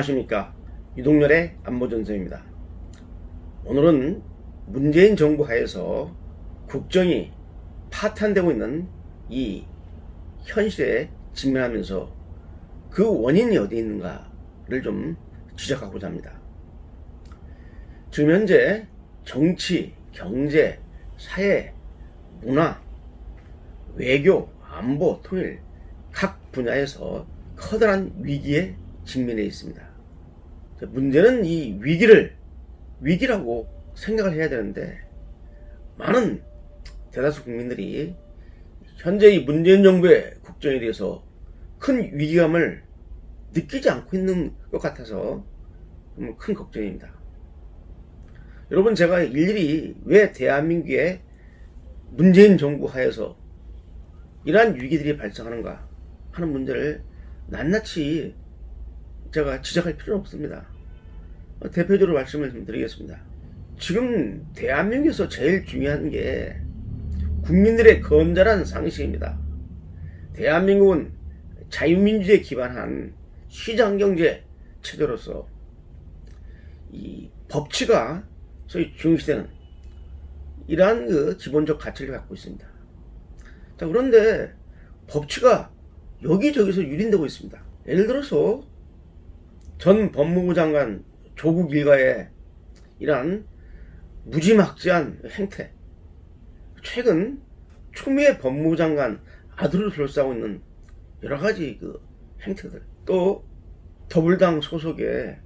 안녕하십니까. 유동열의 안보전선입니다. 오늘은 문재인 정부 하에서 국정이 파탄되고 있는 이 현실에 직면하면서 그 원인이 어디에 있는가를 좀 지적하고자 합니다. 지금 현재 정치, 경제, 사회, 문화, 외교, 안보, 통일 각 분야에서 커다란 위기에 직면해 있습니다. 문제는 이 위기를 위기라고 생각을 해야 되는데, 많은 대다수 국민들이 현재 이 문재인 정부의 국정에 대해서 큰 위기감을 느끼지 않고 있는 것 같아서 큰 걱정입니다. 여러분, 제가 일일이 왜 대한민국의 문재인 정부 하에서 이러한 위기들이 발생하는가 하는 문제를 낱낱이 제가 지적할 필요는 없습니다. 대표적으로 말씀을 좀 드리겠습니다. 지금 대한민국에서 제일 중요한 게 국민들의 건전한 상식입니다. 대한민국은 자유민주주의에 기반한 시장경제 체제로서 이 법치가 소위 중시되는 이러한 그 기본적 가치를 갖고 있습니다. 자, 그런데 법치가 여기저기서 유린되고 있습니다. 예를 들어서 전 법무부 장관 조국 일가의 이러한 무지막지한 행태, 최근 추미애 법무부 장관 아들을 둘러싸고 있는 여러가지 그 행태들, 또 더불당 소속의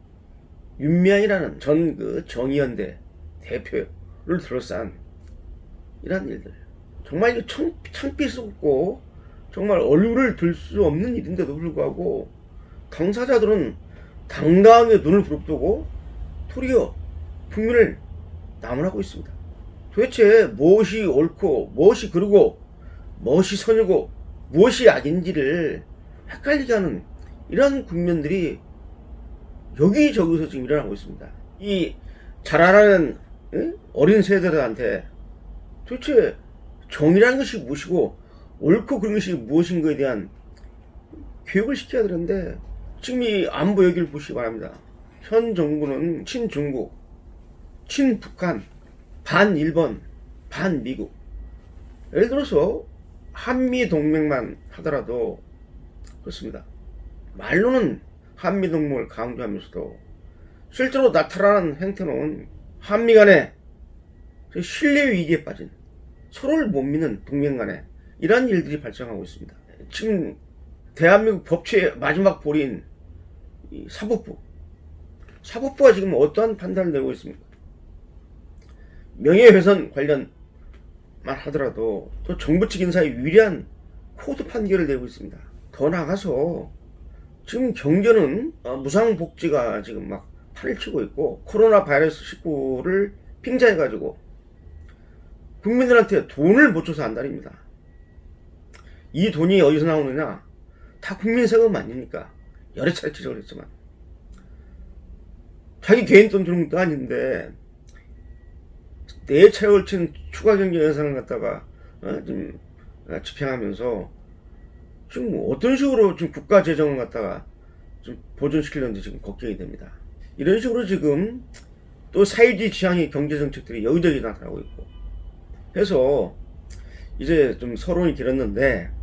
윤미향이라는 전 그 정의연대 대표를 둘러싼 이러한 일들, 정말 이거 창피스럽고 정말 얼굴을 들 수 없는 일인데도 불구하고 당사자들은 당당하게 눈을 부릅뜨고 도리어 국민을 나무라고 있습니다. 도대체 무엇이 옳고 무엇이 그르고 무엇이 선이고 무엇이 악인지를 헷갈리게 하는 이러한 국면들이 여기저기서 지금 일어나고 있습니다. 이 자라나는 어린 세대들한테 도대체 정의라는 것이 무엇이고 옳고 그른 것이 무엇인가에 대한 교육을 시켜야 되는데, 지금 이 안보 얘기를 보시기 바랍니다. 현 정부는 친중국, 친북한, 반일본, 반미국. 예를 들어서 한미동맹만 하더라도 그렇습니다. 말로는 한미동맹을 강조하면서도 실제로 나타나는 행태는 한미 간에 신뢰 위기에 빠진, 서로를 못 믿는 동맹 간에 이러한 일들이 발생하고 있습니다. 지금 대한민국 법치의 마지막 볼인 이 사법부가 지금 어떠한 판단을 내고 있습니까? 명예훼손 관련만 하더라도 또 정부 측 인사의 유리한 코드 판결을 내고 있습니다. 더 나아가서 지금 경제는 무상복지가 지금 막 판을 치고 있고, 코로나 바이러스 19를 핑자해가지고 국민들한테 돈을 못 줘서 안달입니다. 이 돈이 어디서 나오느냐? 다 국민 세금 아닙니까? 여러 차례 지적을 했지만 자기 개인 돈 주는 것도 아닌데 4차례 걸친 추가 경제 예산을 갖다가 좀 집행하면서 지금 어떤 식으로 지금 국가 재정을 갖다가 좀 보존시키려는지 지금 걱정이 됩니다. 이런 식으로 지금 또 사회주의 지향의 경제 정책들이 여기저기 나타나고 있고 해서 이제 좀 서론이 길었는데,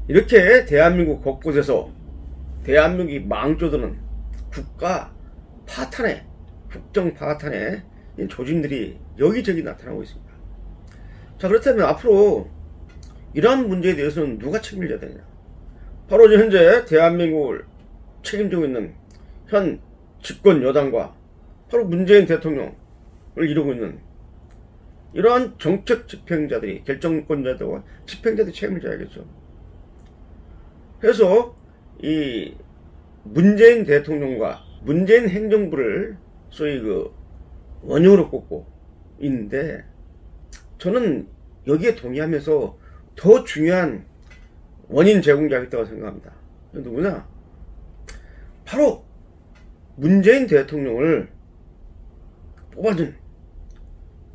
이렇게 대한민국 곳곳에서 대한민국이 망조드는 국가 파탄에, 국정 파탄에 조짐들이 여기저기 나타나고 있습니다. 자, 그렇다면 앞으로 이러한 문제에 대해서는 누가 책임을 져야 되느냐? 바로 현재 대한민국을 책임지고 있는 현 집권 여당과 바로 문재인 대통령을 이루고 있는 이러한 정책 집행자들이, 결정권자들과 집행자들이 책임을 져야겠죠. 그래서 이 문재인 대통령과 문재인 행정부를 소위 그 원흉으로 꼽고 있는데, 저는 여기에 동의하면서 더 중요한 원인 제공자가 있다고 생각합니다. 누구냐? 바로 문재인 대통령을 뽑아준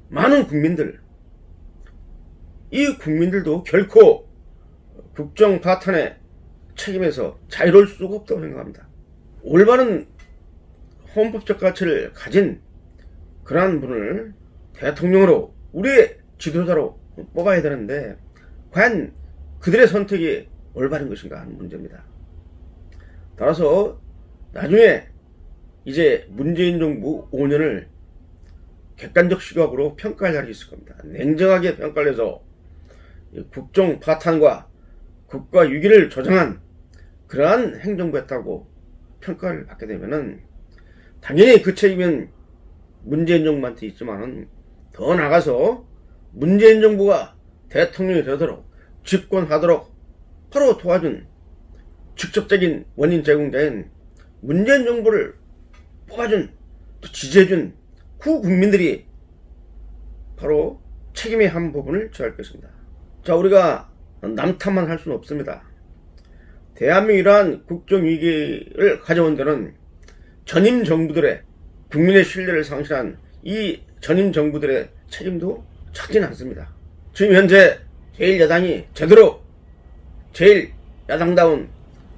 많은 국민들, 이 국민들도 결코 국정 파탄의 책임에서 자유로울 수가 없다고 생각합니다. 올바른 헌법적 가치를 가진 그러한 분을 대통령으로 우리의 지도자로 뽑아야 되는데 과연 그들의 선택이 올바른 것인가 하는 문제입니다. 따라서 나중에 이제 문재인 정부 5년을 객관적 시각으로 평가할 날이 있을 겁니다. 냉정하게 평가를 해서 국정 파탄과 국가 위기를 조장한 그러한 행정부였다고 평가를 받게 되면은 당연히 그 책임은 문재인 정부한테 있지만은 더 나가서 문재인 정부가 대통령이 되도록 집권하도록 바로 도와준 직접적인 원인 제공자인 문재인 정부를 뽑아준 또 지지해준 그 국민들이 바로 책임의 한 부분을 져야 할 것입니다. 자, 우리가 남탓만 할 수는 없습니다. 대한민국 이러한 국정위기를 가져온 데는 전임 정부들의 국민의 신뢰를 상실한 이 전임 정부들의 책임도 작지는 않습니다. 지금 현재 제1야당이 제대로 제1야당다운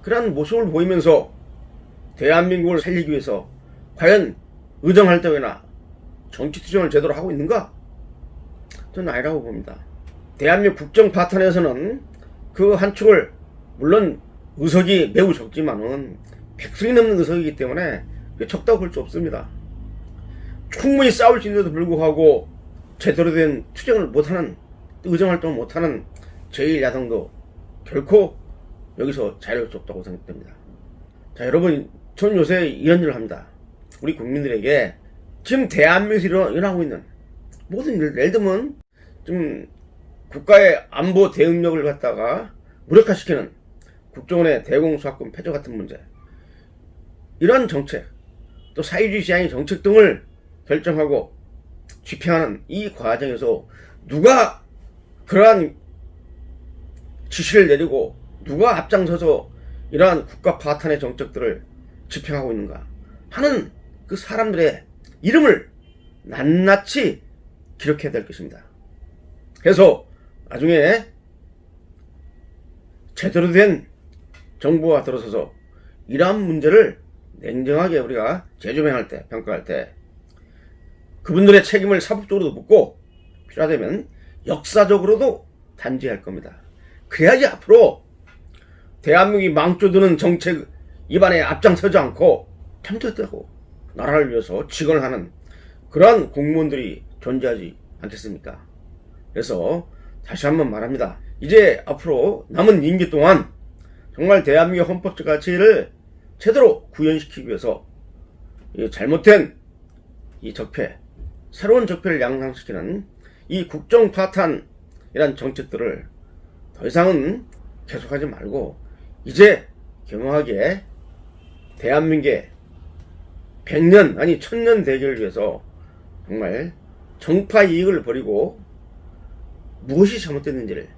그런 모습을 보이면서 대한민국을 살리기 위해서 과연 의정활동이나 정치투쟁을 제대로 하고 있는가? 저는 아니라고 봅니다. 대한민국 국정 파탄에서는 그 한 축을 물론 의석이 매우 적지만은 100석이 넘는 의석이기 때문에 적다고 볼 수 없습니다. 충분히 싸울 수 있는데도 불구하고 제대로 된 투쟁을 못하는 의정활동을 못하는 제1야당도 결코 여기서 자유로울 수 없다고 생각됩니다. 자, 여러분, 저는 요새 이런 일을 합니다. 우리 국민들에게 지금 대한민국에서 일어나고 있는 모든 일, 예를 들면 좀 국가의 안보 대응력을 갖다가 무력화시키는 국정원의 대공수사권 폐지 같은 문제, 이러한 정책, 또 사회주의 시장의 정책 등을 결정하고 집행하는 이 과정에서 누가 그러한 지시를 내리고 누가 앞장서서 이러한 국가 파탄의 정책들을 집행하고 있는가 하는 그 사람들의 이름을 낱낱이 기록해야 될 것입니다. 그래서 나중에 제대로 된 정부가 들어서서 이러한 문제를 냉정하게 우리가 재조명할 때, 평가할 때 그분들의 책임을 사법적으로도 묻고 필요하다면 역사적으로도 단죄할 겁니다. 그래야지 앞으로 대한민국이 망쳐드는 정책 입안에 앞장서지 않고 참되었다고 나라를 위해서 직원을 하는 그러한 공무원들이 존재하지 않겠습니까? 그래서 다시 한번 말합니다. 이제 앞으로 남은 임기 동안 정말 대한민국의 헌법적 가치를 제대로 구현시키기 위해서 잘못된 이 적폐, 새로운 적폐를 양상시키는 이 국정 파탄이란 정책들을 더 이상은 계속하지 말고 이제 겸허하게 대한민국의 100년 아니 1000년 대계를 위해서 정말 정파 이익을 버리고 무엇이 잘못됐는지를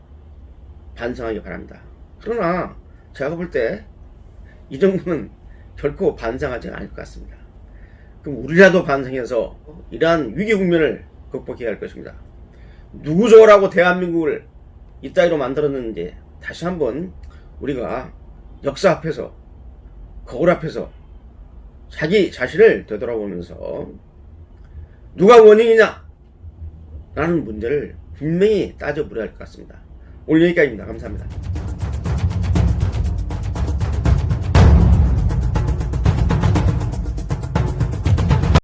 반성하기 바랍니다. 그러나 제가 볼 때 이 정부는 결코 반성하지 않을 것 같습니다. 그럼 우리라도 반성해서 이러한 위기 국면을 극복해야 할 것입니다. 누구 좋으라고 대한민국을 이따위로 만들었는지 다시 한번 우리가 역사 앞에서 거울 앞에서 자기 자신을 되돌아보면서 누가 원인이냐 라는 문제를 분명히 따져 물어야 할 것 같습니다. 오늘 여기까지입니다. 감사합니다.